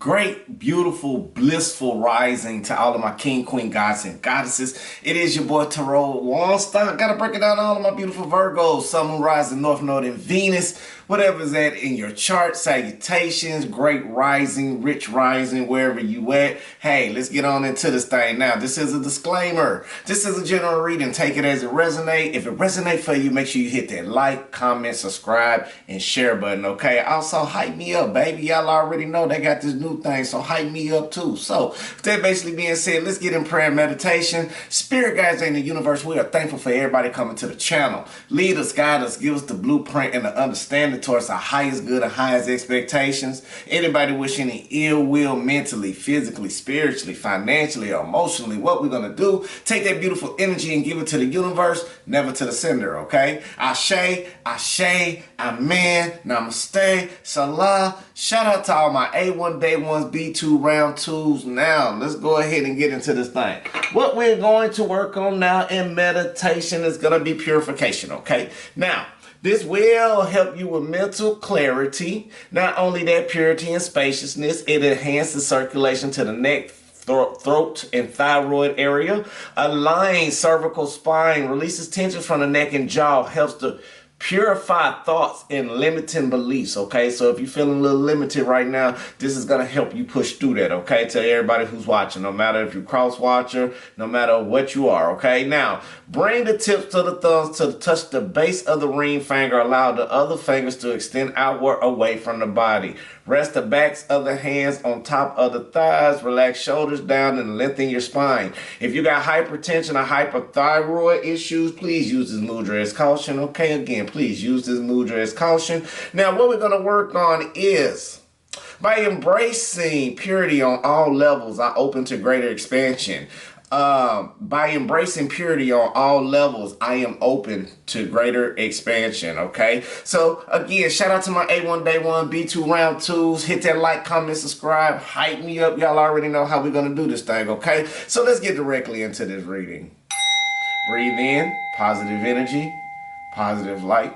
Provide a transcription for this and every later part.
Great, beautiful, blissful rising to all of my king, queen, gods, and goddesses. It is your boy Tarot Wallstock. Gotta break it down to all of my beautiful Virgos, Sun, Moon, Rising, North Node, and Venus. Whatever's that in your chart, salutations, great rising, rich rising, wherever you at. Hey, let's get on into this thing. Now, this is a disclaimer. This is a general reading. Take it as it resonates. If it resonates for you, make sure you hit that like, comment, subscribe, and share button, okay? Also, hype me up, baby. Y'all already know they got this new thing, so hype me up too. So, with that basically being said, let's get in prayer and meditation. Spirit guides in the universe, we are thankful for everybody coming to the channel. Lead us, guide us, give us the blueprint and the understanding towards our highest good and highest expectations. Anybody wishing any ill will mentally, physically, spiritually, financially, or emotionally, what we're going to do, take that beautiful energy and give it to the universe, never to the sender, okay? Ashe, Ashe, Amen, Namaste, Salah. Shout out to all my A1 Day 1s, B2 round 2s. Now, let's go ahead and get into this thing. What we're going to work on now in meditation is going to be purification, okay? Now, this will help you with mental clarity. Not only that, purity and spaciousness. It enhances circulation to the neck, throat, and thyroid area. Aligns cervical spine, releases tension from the neck and jaw, helps to purify thoughts and limiting beliefs, okay? So if you're feeling a little limited right now, this is going to help you push through that, okay? To everybody who's watching, no matter if you're cross-watcher, no matter what you are, okay? Now, bring the tips of the thumbs to touch the base of the ring finger. Allow the other fingers to extend outward away from the body. Rest the backs of the hands on top of the thighs. Relax shoulders down and lengthen your spine. If you got hypertension or hypothyroid issues, please use this mudra as caution. Okay, again, please use this mudra as caution. Now, what we're going to work on is by embracing purity on all levels, I open to greater expansion. By embracing purity on all levels, I am open to greater expansion, okay? So, again, shout out to my A1 Day 1, B2 round 2s. Hit that like, comment, subscribe, hype me up. Y'all already know how we're going to do this thing, okay? So, let's get directly into this reading. Breathe in, positive energy, positive light,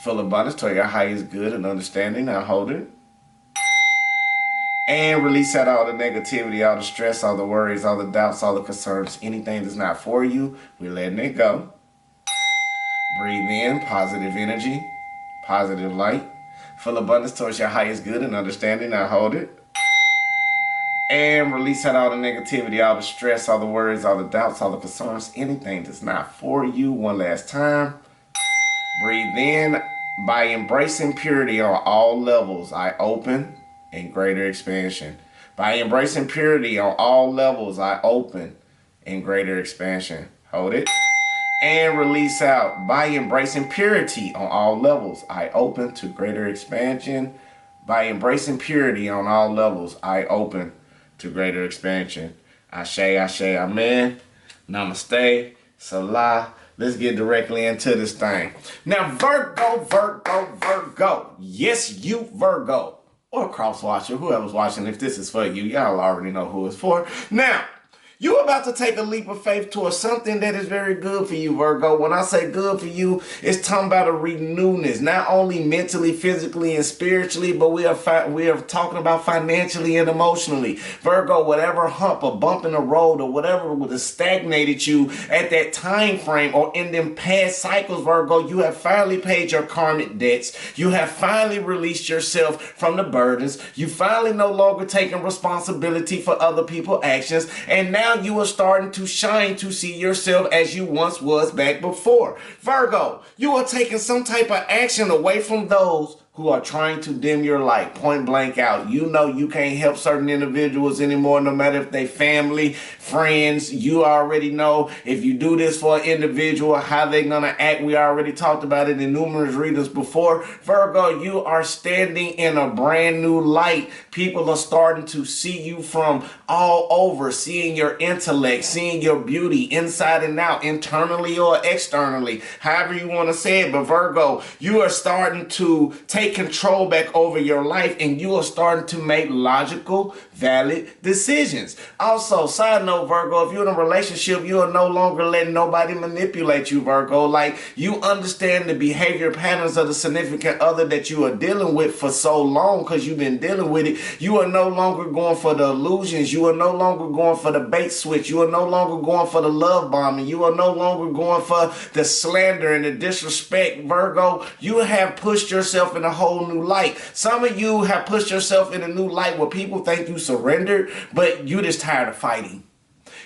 full abundance toward your highest good and understanding. Now, hold it. And release out all the negativity, all the stress, all the worries, all the doubts, all the concerns. Anything that's not for you, we're letting it go. Breathe in, positive energy, positive light, full abundance towards your highest good and understanding. Now hold it. And release out all the negativity, all the stress, all the worries, all the doubts, all the concerns. Anything that's not for you. One last time. Breathe in. By embracing purity on all levels, I open and greater expansion. By embracing purity on all levels, I open and greater expansion. Hold it. And release out. By embracing purity on all levels, I open to greater expansion. By embracing purity on all levels, I open to greater expansion. Ashe, Ashe, Amen. Namaste, Salah. Let's get directly into this thing. Now, Virgo, Virgo, Virgo. Yes, you Virgo. Or cross-watcher, whoever's watching, if this is for you, y'all already know who it's for. Now, you're about to take a leap of faith towards something that is very good for you, Virgo. When I say good for you, it's talking about a renewedness, not only mentally, physically, and spiritually, but we are talking about financially and emotionally. Virgo, whatever hump or bump in the road or whatever would have stagnated you at that time frame or in them past cycles, Virgo, you have finally paid your karmic debts. You have finally released yourself from the burdens. You finally no longer taking responsibility for other people's actions, and now you are starting to shine to see yourself as you once was back before. Virgo, you are taking some type of action away from those who are trying to dim your light, point blank out. You know you can't help certain individuals anymore, no matter if they family, friends. You already know if you do this for an individual, how they're going to act. We already talked about it in numerous readings before. Virgo, you are standing in a brand new light. People are starting to see you from all over, seeing your intellect, seeing your beauty inside and out, internally or externally, however you want to say it. But Virgo, you are starting to take take control back over your life, and you are starting to make logical, valid decisions. Also, side note, Virgo, if you're in a relationship, you are no longer letting nobody manipulate you, Virgo. Like, you understand the behavior patterns of the significant other that you are dealing with for so long because you've been dealing with it. You are no longer going for the illusions. You are no longer going for the bait switch. You are no longer going for the love bombing. You are no longer going for the slander and the disrespect, Virgo. You have pushed yourself in a whole new light. Some of you have pushed yourself in a new light where people think you surrendered, but you're just tired of fighting.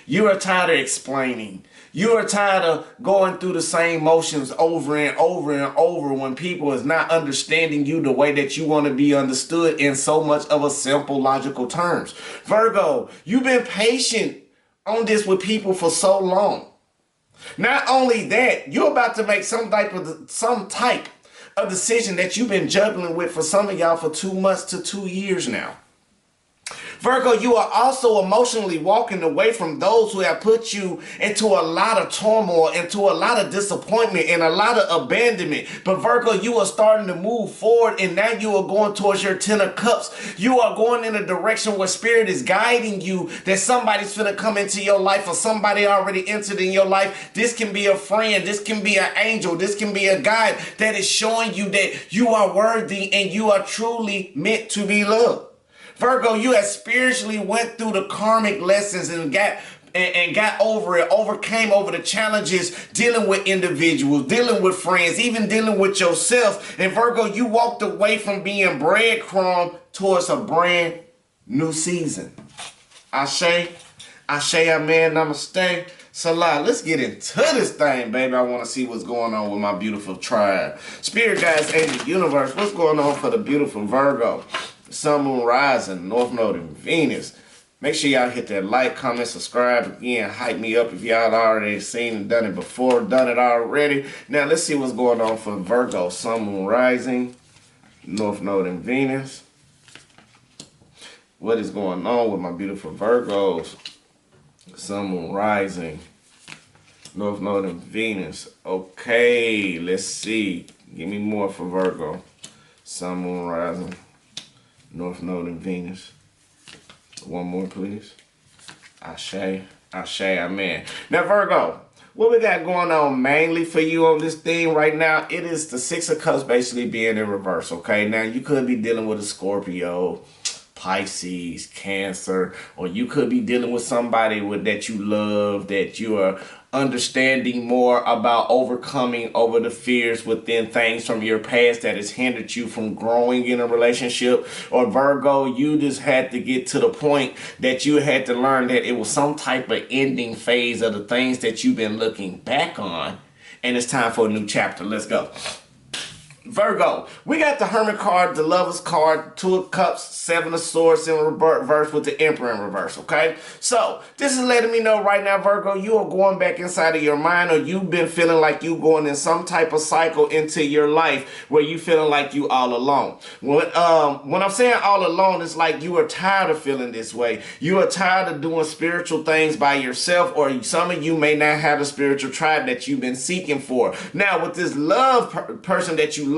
You are tired of explaining. You are tired of going through the same motions over and over and over when people is not understanding you the way that you want to be understood in so much of a simple, logical terms. Virgo, you've been patient on this with people for so long. Not only that, you're about to make some type of decision that you've been juggling with for some of y'all for 2 months to 2 years now. Virgo, you are also emotionally walking away from those who have put you into a lot of turmoil, into a lot of disappointment, and a lot of abandonment. But Virgo, you are starting to move forward, and now you are going towards your 10 of cups. You are going in a direction where spirit is guiding you, that somebody's going to come into your life, or somebody already entered in your life. This can be a friend. This can be an angel. This can be a guide that is showing you that you are worthy and you are truly meant to be loved. Virgo, you have spiritually went through the karmic lessons and got over it, overcame over the challenges, dealing with individuals, dealing with friends, even dealing with yourself. And Virgo, you walked away from being breadcrumb towards a brand new season. Ashe, amen, namaste. Salah, let's get into this thing, baby. I want to see what's going on with my beautiful tribe. Spirit guides, angel, universe, what's going on for the beautiful Virgo? Sun, moon, rising, north node, and Venus. Make sure y'all hit that like, comment, subscribe. Again, hype me up if y'all already seen and done it before, done it already. Now, let's see what's going on for Virgo. Sun, moon, rising, north node, and Venus. What is going on with my beautiful Virgos? Sun, moon, rising, north node, and Venus. Okay, let's see. Give me more for Virgo. Sun, moon, rising, north node, and Venus. One more, please. Ashe, amen. Now, Virgo, what we got going on mainly for you on this thing right now, it is the 6 of Cups basically being in reverse, okay? Now, you could be dealing with a Scorpio, Pisces, Cancer, or you could be dealing with somebody that you love, that you are understanding more about overcoming over the fears within things from your past that has hindered you from growing in a relationship. Or Virgo, you just had to get to the point that you had to learn that it was some type of ending phase of the things that you've been looking back on, and it's time for a new chapter. Let's go. Virgo, we got the Hermit card, the Lovers card, 2 of Cups, 7 of Swords in reverse with the Emperor in reverse, okay? So, this is letting me know right now, Virgo, you are going back inside of your mind, or you've been feeling like you going in some type of cycle into your life where you feeling like you all alone. When I'm saying all alone, it's like you are tired of feeling this way. You are tired of doing spiritual things by yourself, or some of you may not have a spiritual tribe that you've been seeking for. Now, with this love person that you love,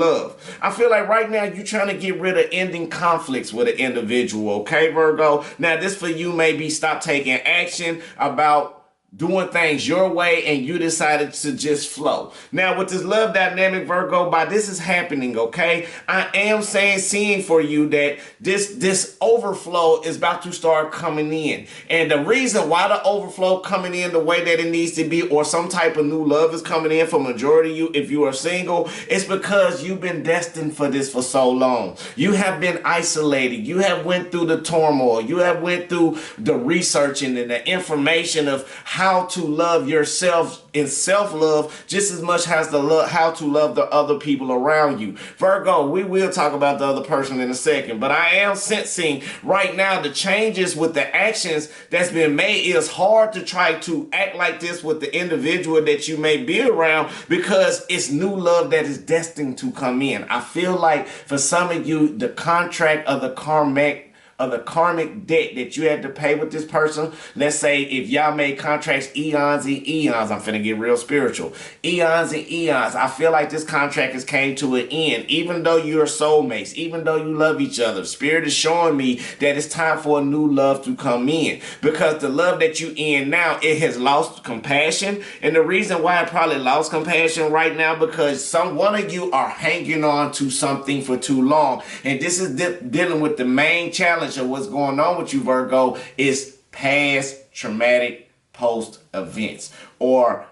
I feel like right now you're trying to get rid of ending conflicts with an individual, okay, Virgo? Now, this for you may be stop taking action about doing things your way, and you decided to just flow. Now, with this love dynamic, Virgo, by this is happening, okay? I am seeing for you that this overflow is about to start coming in. And the reason why the overflow coming in the way that it needs to be, or some type of new love is coming in for majority of you, if you are single, it's because you've been destined for this for so long. You have been isolated. You have went through the turmoil. You have went through the researching and the information of how to love yourself in self-love just as much as how to love the other people around you. Virgo, we will talk about the other person in a second, but I am sensing right now the changes with the actions that's been made. It's hard to try to act like this with the individual that you may be around because it's new love that is destined to come in. I feel like for some of you, the contract of the karmic of the karmic debt that you had to pay with this person. Let's say if y'all made contracts eons and eons, I'm finna get real spiritual. Eons and eons. I feel like this contract has came to an end. Even though you're soulmates, even though you love each other, Spirit is showing me that it's time for a new love to come in. Because the love that you in now, it has lost compassion. And the reason why it probably lost compassion right now, because one of you are hanging on to something for too long. And this is dealing with the main challenge of what's going on with you, Virgo, is past traumatic post events or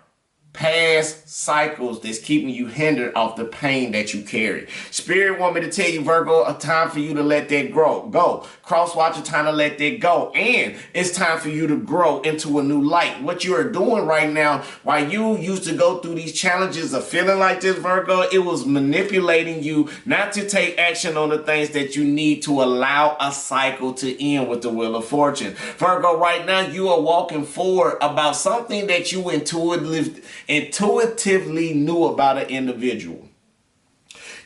past cycles that's keeping you hindered off the pain that you carry. Spirit want me to tell you, Virgo, a time for you to let that go. Cross watcher, time to let that go. And it's time for you to grow into a new light. What you are doing right now, while you used to go through these challenges of feeling like this, Virgo, it was manipulating you not to take action on the things that you need to allow a cycle to end with the Wheel of Fortune. Virgo, right now you are walking forward about something that you intuitively knew about an individual.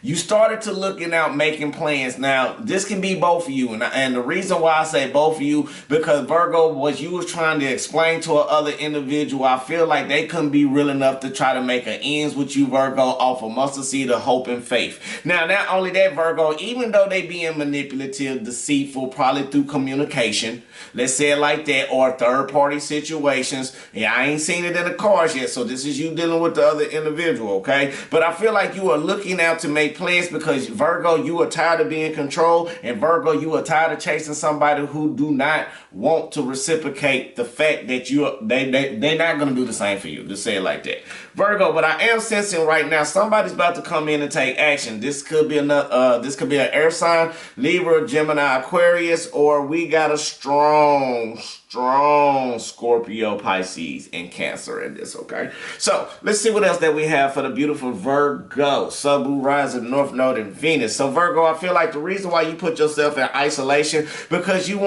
You started to looking out, making plans. Now, this can be both of you. And the reason why I say both of you, because Virgo, what you was trying to explain to another individual, I feel like they couldn't be real enough to try to make an ends with you, Virgo, off of mustard seed of hope and faith. Now, not only that, Virgo, even though they being manipulative, deceitful, probably through communication, let's say it like that, or third-party situations. Yeah, I ain't seen it in the cards yet, so this is you dealing with the other individual, okay? But I feel like you are looking out to make plans because, Virgo, you are tired of being controlled, and Virgo, you are tired of chasing somebody who do not want to reciprocate the fact that they're not going to do the same for you. Just say it like that. Virgo, but I am sensing right now somebody's about to come in and take action. This could be another this could be an air sign, Libra, Gemini, Aquarius, or we got a strong Scorpio, Pisces, and Cancer in this, okay? So let's see what else that we have for the beautiful Virgo, Sun, Moon, Rising, North Node, and Venus. So Virgo, I feel like the reason why you put yourself in isolation because you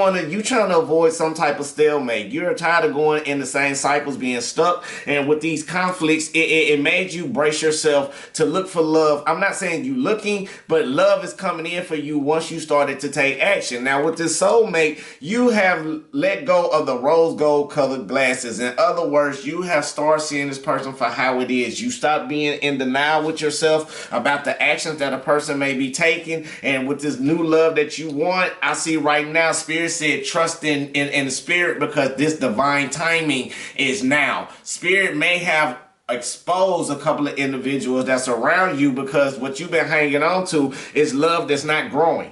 trying to avoid some type of stalemate. You're tired of going in the same cycles, being stuck, and with these conflicts, it made you brace yourself to look for love. I'm not saying you looking, but love is coming in for you once you started to take action. Now with this soulmate, you have let go of the rose gold colored glasses. In other words, you have started seeing this person for how it is. You stop being in denial with yourself about the actions that a person may be taking. And with this new love that you want, I see right now, Spirit said, trust in the Spirit because this divine timing is now. Spirit may have expose a couple of individuals that's around you because what you've been hanging on to is love that's not growing.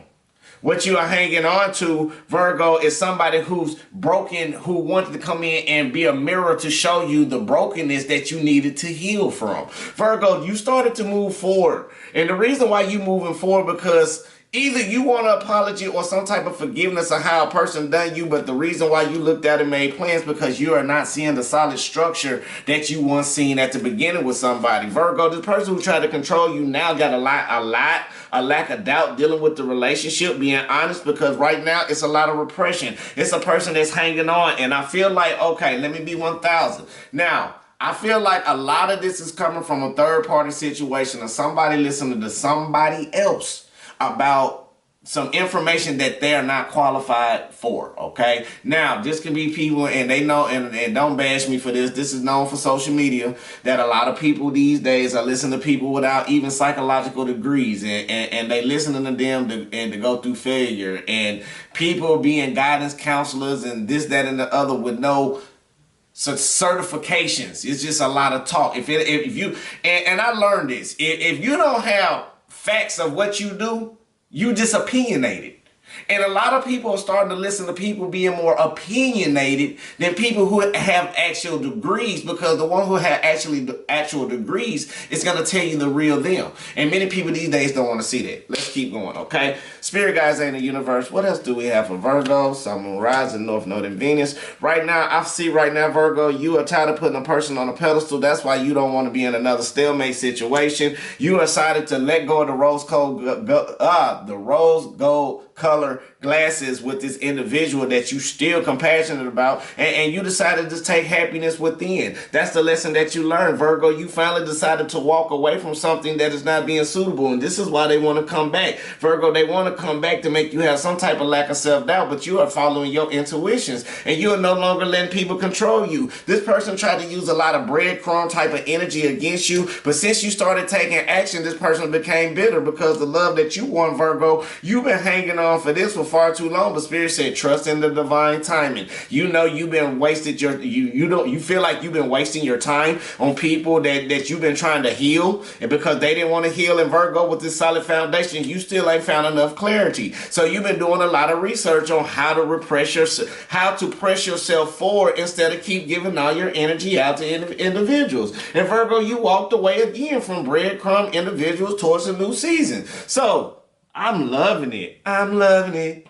What you are hanging on to, Virgo, is somebody who's broken, who wanted to come in and be a mirror to show you the brokenness that you needed to heal from. Virgo, you started to move forward. And the reason why you moving forward because either you want an apology or some type of forgiveness of how a person done you, but the reason why you looked at and made plans because you are not seeing the solid structure that you once seen at the beginning with somebody. Virgo, this person who tried to control you now got a lack of doubt dealing with the relationship, being honest, because right now it's a lot of repression. It's a person that's hanging on, and I feel like, okay, let me be 1,000. Now, I feel like a lot of this is coming from a third-party situation of somebody listening to somebody else about some information that they're not qualified for, okay? Now, this can be people, and they know, and don't bash me for this, this is known for social media, that a lot of people these days are listening to people without even psychological degrees, and they listening to them to go through failure, and people being guidance counselors, and this, that, and the other with no certifications. It's just a lot of talk. If you, and I learned this, if you don't have facts of what you do, you just opinionated. And a lot of people are starting to listen to people being more opinionated than people who have actual degrees, because the one who have actual degrees is going to tell you the real them. And many people these days don't want to see that. Let's keep going, okay? Spirit guides in the universe. What else do we have for Virgo? Sun, Moon, Rising, North Node, and Venus. Right now, I see right now, Virgo, you are tired of putting a person on a pedestal. That's why you don't want to be in another stalemate situation. You decided to let go of the rose gold color glasses with this individual that you still compassionate about, and you decided to take happiness within. That's the lesson that you learned, Virgo. You finally decided to walk away from something that is not being suitable, and this is why they want to come back, Virgo. They want to come back to make you have some type of lack of self-doubt, but you are following your intuitions, and you are no longer letting people control you. This person tried to use a lot of breadcrumb type of energy against you, but since you started taking action, this person became bitter because the love that you want, Virgo, you've been hanging on for this for far too long. But Spirit said, trust in the divine timing. You know you've been wasted you feel like you've been wasting your time on people that you've been trying to heal, and because they didn't want to heal in Virgo with this solid foundation, you still ain't found enough clarity. So you've been doing a lot of research on how to press yourself forward instead of keep giving all your energy out to individuals. And Virgo, you walked away again from breadcrumb individuals towards a new season. So I'm loving it. I'm loving it.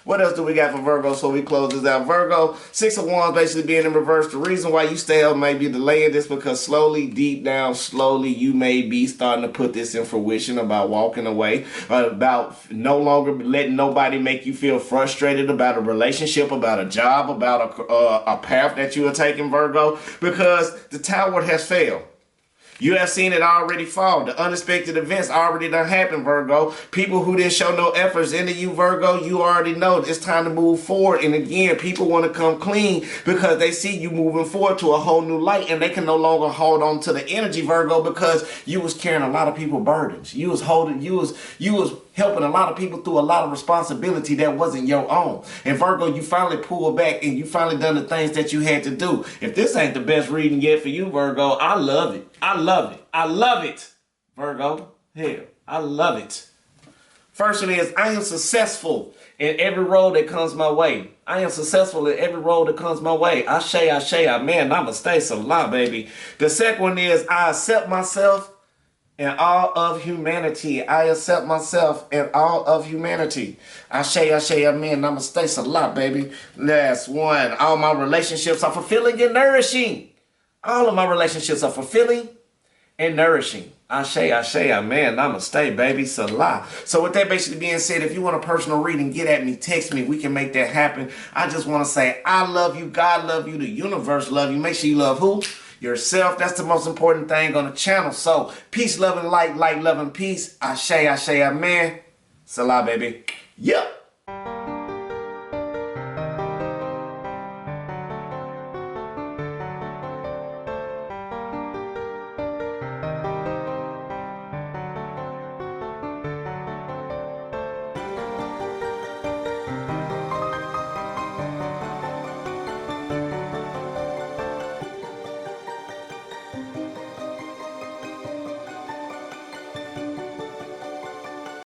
What else do we got for Virgo so we close this out? Virgo, 6 of Wands basically being in reverse. The reason why you still may be delaying this because slowly, deep down, slowly, you may be starting to put this in fruition about walking away, about no longer letting nobody make you feel frustrated about a relationship, about a job, about a path that you are taking, Virgo, because the tower has failed. You have seen it already fall. The unexpected events already done happened, Virgo. People who didn't show no efforts into you, Virgo, you already know it's time to move forward. And again, people want to come clean because they see you moving forward to a whole new light, and they can no longer hold on to the energy, Virgo, because you was carrying a lot of people's burdens. You was helping a lot of people through a lot of responsibility that wasn't your own. And Virgo, you finally pulled back and you finally done the things that you had to do. If this ain't the best reading yet for you, Virgo, I love it. I love it. I love it, Virgo. Hell, I love it. First one is, I am successful in every road that comes my way. I am successful in every road that comes my way. Ashe, amen. Namaste, salah, baby. The second one is, I accept myself and all of humanity. I accept myself and all of humanity. Ashe, amen. Namaste, salah, baby. Last one. All my relationships are fulfilling and nourishing. All of my relationships are fulfilling and nourishing. Ashe, amen. Namaste, baby. Salah. So with that basically being said, if you want a personal reading, get at me, text me. We can make that happen. I just want to say, I love you. God love you. The universe love you. Make sure you love who? Yourself. That's the most important thing on the channel. So peace, love, and light, love, and peace. Ashe, amen. Salah, baby. Yep.